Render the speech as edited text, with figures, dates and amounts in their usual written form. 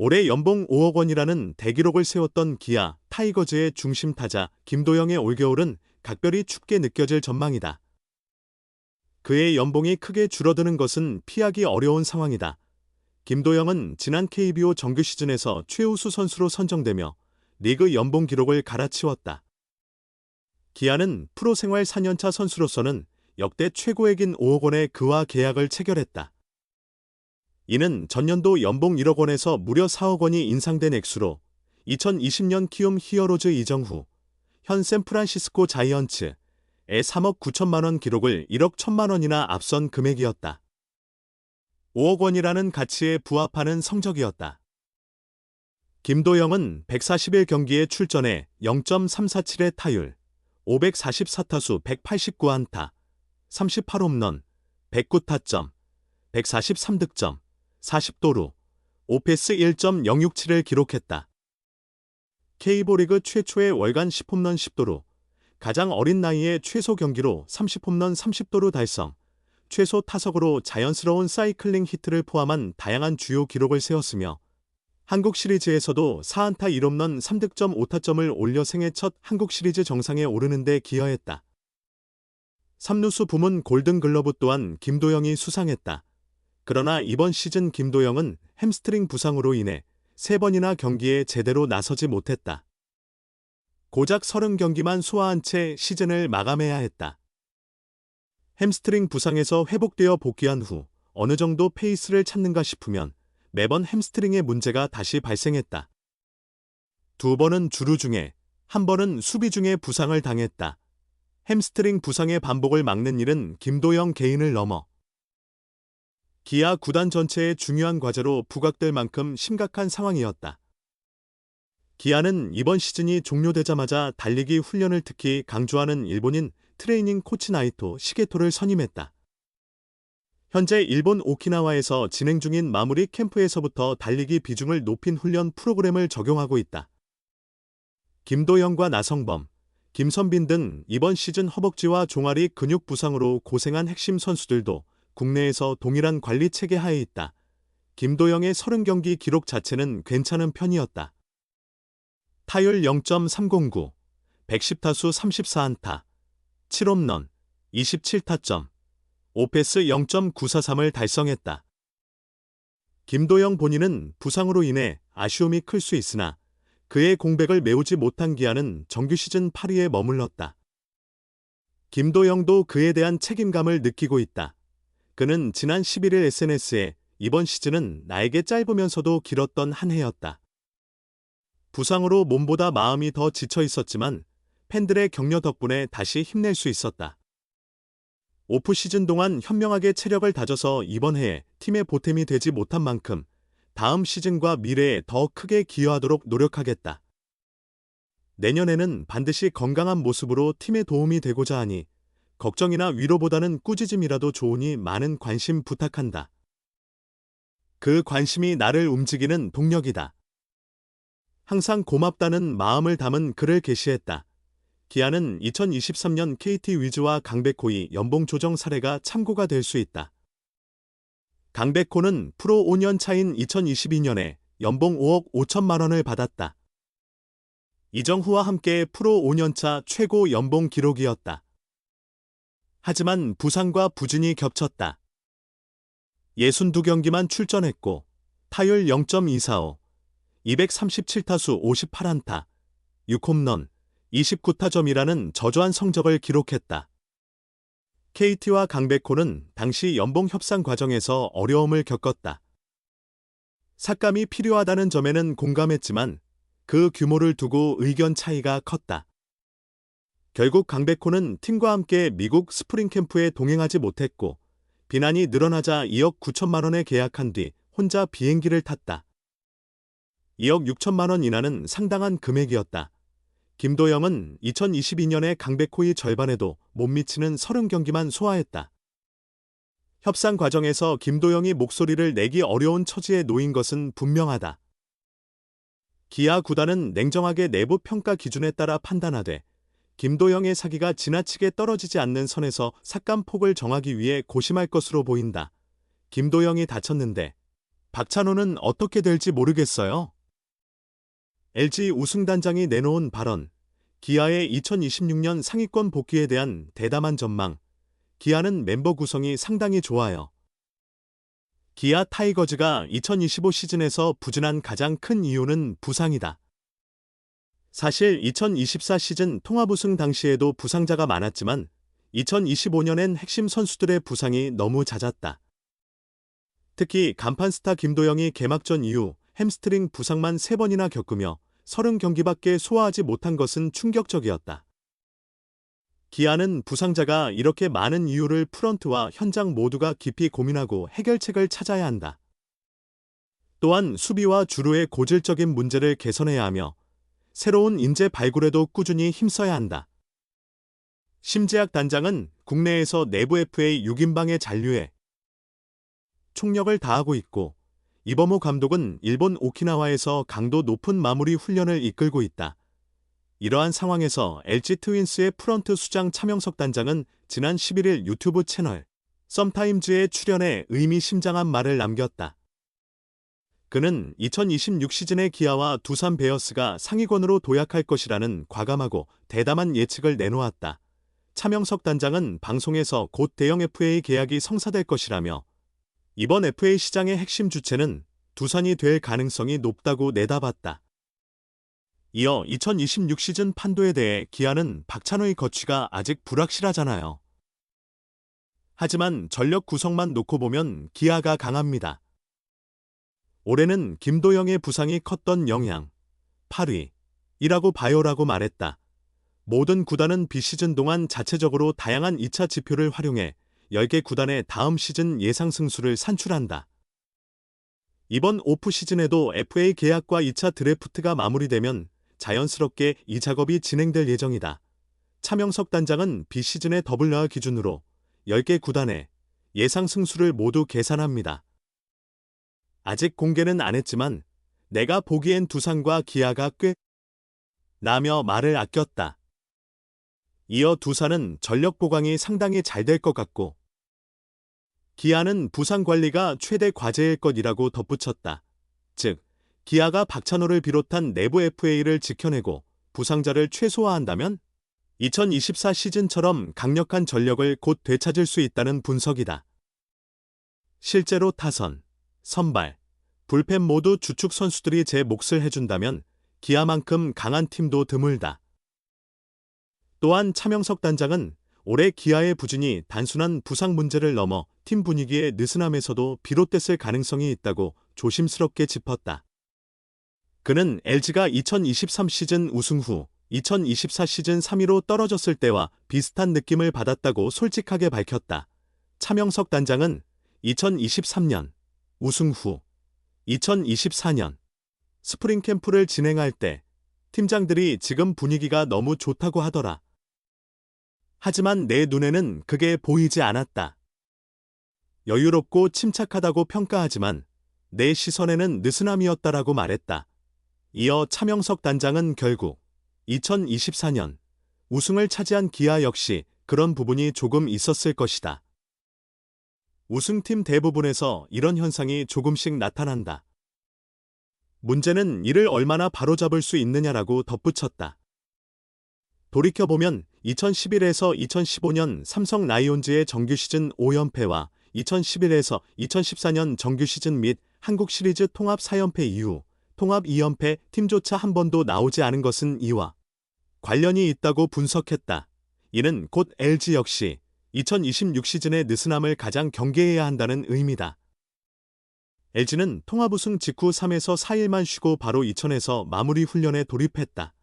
올해 연봉 5억 원이라는 대기록을 세웠던 기아, 타이거즈의 중심 타자 김도영의 올겨울은 각별히 춥게 느껴질 전망이다. 그의 연봉이 크게 줄어드는 것은 피하기 어려운 상황이다. 김도영은 지난 KBO 정규 시즌에서 최우수 선수로 선정되며 리그 연봉 기록을 갈아치웠다. 기아는 프로 생활 4년차 선수로서는 역대 최고액인 5억 원의 그와 계약을 체결했다. 이는 전년도 연봉 1억 원에서 무려 4억 원이 인상된 액수로 2020년 키움 히어로즈 이정 후 현 샌프란시스코 자이언츠의 3억 9천만 원 기록을 1억 1천만 원이나 앞선 금액이었다. 5억 원이라는 가치에 부합하는 성적이었다. 김도영은 141경기에 출전해 0.347의 타율, 544타수 189안타, 38홈런, 109타점, 143득점, 40도루, 오페스 1.067을 기록했다. K리그 리그 최초의 월간 10홈런 10도루, 가장 어린 나이에 최소 경기로 30홈런 30도루 달성, 최소 타석으로 자연스러운 사이클링 히트를 포함한 다양한 주요 기록을 세웠으며 한국 시리즈에서도 4안타 1홈런 3득점 5타점을 올려 생애 첫 한국 시리즈 정상에 오르는 데 기여했다. 3루수 부문 골든글러브 또한 김도영이 수상했다. 그러나 이번 시즌 김도영은 햄스트링 부상으로 인해 3번이나 경기에 제대로 나서지 못했다. 고작 30경기만 소화한 채 시즌을 마감해야 했다. 햄스트링 부상에서 회복되어 복귀한 후 어느 정도 페이스를 찾는가 싶으면 매번 햄스트링의 문제가 다시 발생했다. 2번은 주루 중에, 1번은 수비 중에 부상을 당했다. 햄스트링 부상의 반복을 막는 일은 김도영 개인을 넘어 기아 구단 전체의 중요한 과제로 부각될 만큼 심각한 상황이었다. 기아는 이번 시즌이 종료되자마자 달리기 훈련을 특히 강조하는 일본인 트레이닝 코치 나이토 시게토를 선임했다. 현재 일본 오키나와에서 진행 중인 마무리 캠프에서부터 달리기 비중을 높인 훈련 프로그램을 적용하고 있다. 김도영과 나성범, 김선빈 등 이번 시즌 허벅지와 종아리 근육 부상으로 고생한 핵심 선수들도 국내에서 동일한 관리 체계 하에 있다. 김도영의 30경기 기록 자체는 괜찮은 편이었다. 타율 0.309, 110타수 34안타, 7홈런, 27타점, 오페스 0.943을 달성했다. 김도영 본인은 부상으로 인해 아쉬움이 클 수 있으나 그의 공백을 메우지 못한 기아는 정규 시즌 8위에 머물렀다. 김도영도 그에 대한 책임감을 느끼고 있다. 그는 지난 11일 SNS에 이번 시즌은 나에게 짧으면서도 길었던 한 해였다. 부상으로 몸보다 마음이 더 지쳐 있었지만 팬들의 격려 덕분에 다시 힘낼 수 있었다. 오프 시즌 동안 현명하게 체력을 다져서 이번 해에 팀의 보탬이 되지 못한 만큼 다음 시즌과 미래에 더 크게 기여하도록 노력하겠다. 내년에는 반드시 건강한 모습으로 팀에 도움이 되고자 하니 걱정이나 위로보다는 꾸짖음이라도 좋으니 많은 관심 부탁한다. 그 관심이 나를 움직이는 동력이다. 항상 고맙다는 마음을 담은 글을 게시했다. 기아는 2023년 KT 위즈와 강백호의 연봉 조정 사례가 참고가 될 수 있다. 강백호는 프로 5년 차인 2022년에 연봉 5억 5천만 원을 받았다. 이정후와 함께 프로 5년차 최고 연봉 기록이었다. 하지만 부상과 부진이 겹쳤다. 62경기만 출전했고 타율 0.245, 237타수 58안타, 6홈런, 29타점이라는 저조한 성적을 기록했다. KT와 강백호는 당시 연봉 협상 과정에서 어려움을 겪었다. 삭감이 필요하다는 점에는 공감했지만 그 규모를 두고 의견 차이가 컸다. 결국 강백호는 팀과 함께 미국 스프링 캠프에 동행하지 못했고 비난이 늘어나자 2억 9천만 원에 계약한 뒤 혼자 비행기를 탔다. 2억 6천만 원 이하는 상당한 금액이었다. 김도영은 2022년에 강백호의 절반에도 못 미치는 30경기만 소화했다. 협상 과정에서 김도영이 목소리를 내기 어려운 처지에 놓인 것은 분명하다. 기아 구단은 냉정하게 내부 평가 기준에 따라 판단하되 김도영의 사기가 지나치게 떨어지지 않는 선에서 삭감 폭을 정하기 위해 고심할 것으로 보인다. 김도영이 다쳤는데 박찬호는 어떻게 될지 모르겠어요. LG 우승단장이 내놓은 발언, 기아의 2026년 상위권 복귀에 대한 대담한 전망. 기아는 멤버 구성이 상당히 좋아요. 기아 타이거즈가 2025 시즌에서 부진한 가장 큰 이유는 부상이다. 사실 2024 시즌 통합우승 당시에도 부상자가 많았지만 2025년엔 핵심 선수들의 부상이 너무 잦았다. 특히 간판 스타 김도영이 개막전 이후 햄스트링 부상만 3번이나 겪으며 30경기밖에 소화하지 못한 것은 충격적이었다. 기아는 부상자가 이렇게 많은 이유를 프런트와 현장 모두가 깊이 고민하고 해결책을 찾아야 한다. 또한 수비와 주루의 고질적인 문제를 개선해야 하며 새로운 인재 발굴에도 꾸준히 힘써야 한다. 심재학 단장은 국내에서 내부 FA 6인방에 잔류해 총력을 다하고 있고 이범호 감독은 일본 오키나와에서 강도 높은 마무리 훈련을 이끌고 있다. 이러한 상황에서 LG 트윈스의 프런트 수장 차명석 단장은 지난 11일 유튜브 채널 썸타임즈에 출연해 의미심장한 말을 남겼다. 그는 2026 시즌의 기아와 두산 베어스가 상위권으로 도약할 것이라는 과감하고 대담한 예측을 내놓았다. 차명석 단장은 방송에서 곧 대형 FA 계약이 성사될 것이라며 이번 FA 시장의 핵심 주체는 두산이 될 가능성이 높다고 내다봤다. 이어 2026 시즌 판도에 대해 기아는 박찬호의 거취가 아직 불확실하잖아요. 하지만 전력 구성만 놓고 보면 기아가 강합니다. 올해는 김도영의 부상이 컸던 영향, 8위이라고 봐요라고 말했다. 모든 구단은 비시즌 동안 자체적으로 다양한 2차 지표를 활용해 10개 구단의 다음 시즌 예상 승수를 산출한다. 이번 오프 시즌에도 FA 계약과 2차 드래프트가 마무리되면 자연스럽게 이 작업이 진행될 예정이다. 차명석 단장은 비시즌의 더블러아 기준으로 10개 구단의 예상 승수를 모두 계산합니다. 아직 공개는 안 했지만 내가 보기엔 두산과 기아가 꽤 나며 말을 아꼈다. 이어 두산은 전력 보강이 상당히 잘 될 것 같고 기아는 부상 관리가 최대 과제일 것이라고 덧붙였다. 즉, 기아가 박찬호를 비롯한 내부 FA를 지켜내고 부상자를 최소화한다면 2024 시즌처럼 강력한 전력을 곧 되찾을 수 있다는 분석이다. 실제로 타선, 선발, 불펜 모두 주축 선수들이 제 몫을 해준다면 기아만큼 강한 팀도 드물다. 또한 차명석 단장은 올해 기아의 부진이 단순한 부상 문제를 넘어 팀 분위기의 느슨함에서도 비롯됐을 가능성이 있다고 조심스럽게 짚었다. 그는 LG가 2023 시즌 우승 후 2024 시즌 3위로 떨어졌을 때와 비슷한 느낌을 받았다고 솔직하게 밝혔다. 차명석 단장은 2023년 우승 후 2024년 스프링 캠프를 진행할 때 팀장들이 지금 분위기가 너무 좋다고 하더라. 하지만 내 눈에는 그게 보이지 않았다. 여유롭고 침착하다고 평가하지만 내 시선에는 느슨함이었다라고 말했다. 이어 차명석 단장은 결국 2024년 우승을 차지한 기아 역시 그런 부분이 조금 있었을 것이다. 우승팀 대부분에서 이런 현상이 조금씩 나타난다. 문제는 이를 얼마나 바로잡을 수 있느냐라고 덧붙였다. 돌이켜보면 2011에서 2015년 삼성 라이온즈의 정규 시즌 5연패와 2011에서 2014년 정규 시즌 및 한국 시리즈 통합 4연패 이후 통합 2연패 팀조차 한 번도 나오지 않은 것은 이와 관련이 있다고 분석했다. 이는 곧 LG 역시 2026 시즌의 느슨함을 가장 경계해야 한다는 의미다. LG는 통합 우승 직후 3에서 4일만 쉬고 바로 이천에서 마무리 훈련에 돌입했다.